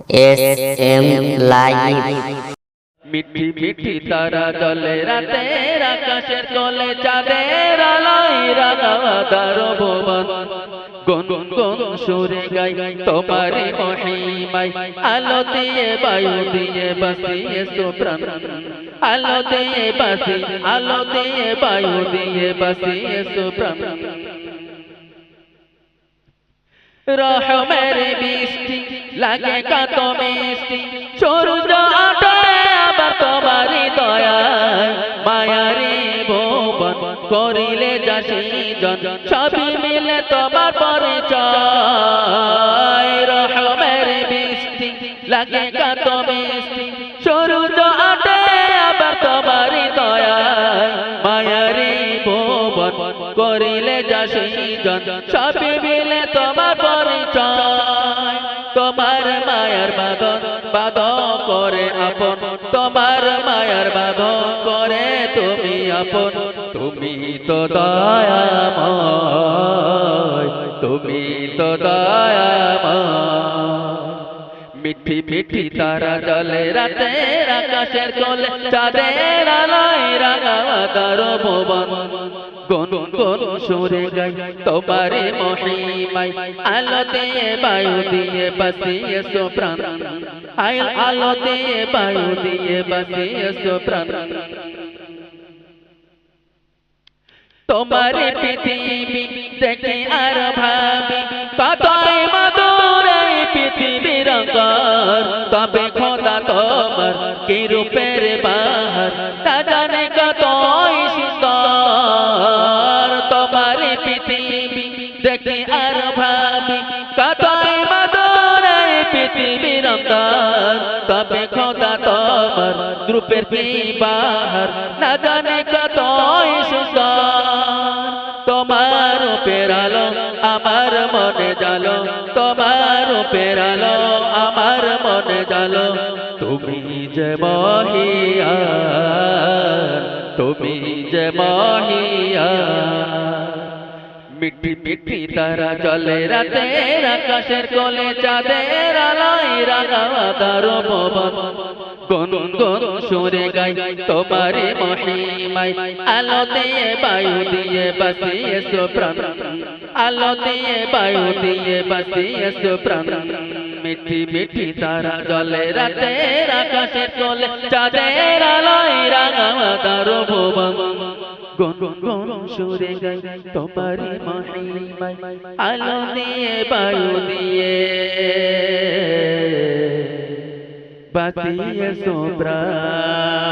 SM Live Mithi Mithi তারা জলে রাতের আকাশের কোলে চাঁদের আলোয় রাঙাদার ভুবন গুন গুন সুরে গাই তোমারি মহিমাই আলো দিয়ে বায়ু দিয়ে বাসিয়েছো প্রাণ আলো দিয়ে বায়ু দিয়ে বাসিয়েছো প্রাণ রহমের বৃষ্টি লাগে কত মিষ্টি সূর্য ওঠে আবার তোমারই দয়ায় মায়ারি ভুবন করিলে যা সৃজন সবই মিলে তোমার পরিচয় রহমের বৃষ্টি লাগে কত মিষ্টি সূর্য ওঠে আবার তোমারই দয়ায় মায়ারি ভুবন করিলে যা সৃজন সবই মিলে তোমার পরিচয় তোমার মায়ার বাঁধন করে আপন তোমার মায়ার বাঁধন করে তুমি আপন তুমি তো দয়াময় তুমি তো দয়াময় মিঠি মিঠি তারা জলে রাতের আকাশের কোলে চাঁদের আলোয় রাঙাদার ভুবন গুন গুন সুরে গাই তোমারে মহিমাই আলো দিয়ে বায়ু দিয়ে বাসিয়েছো প্রাণ আলো দিয়ে বায়ু দিয়ে বাসিয়েছো প্রাণ তোমারে পৃথিবী দেখে আর ভাবি কতই মধুর এই পৃথিবীর রঙ তবে খোদা তোমার কি রূপের বাহার তা জানে কতই সুন্দর তোমারে পৃথিবী দেখে আর ভাবি কতই মধুর এই পৃথিবীর রঙ তবে খোদা তোমার রূপের কি বাহার না জানে কতই সুন্দর তোমার রূপের আলো আমার মনে জালো তোমার রূপের আলো আমার মনে জালো তুমি যে মহিয়ান তুমি যে মহিয়ান মিঠি মিঠি তারা জলে রাতের আকাশের কোলে চাঁদের আলোয় রাঙাদার ভুবন গুন গুন সুরে গাই তোমারে মহিমাই আলো দিয়ে বায়ু দিয়ে বাসিয়েছো প্রাণ আলো দিয়ে বায়ু দিয়ে বাসিয়েছো প্রাণ মিঠি মিঠি তারা জলে রাতের আকাশের কোলে চাঁদের আলোয় রাঙাদার ভুবন গুন গুন সুরে গাই তোমারে মহিমাই আলো দিয়ে বায়ু দিয়ে বাসিয়েছো প্রাণ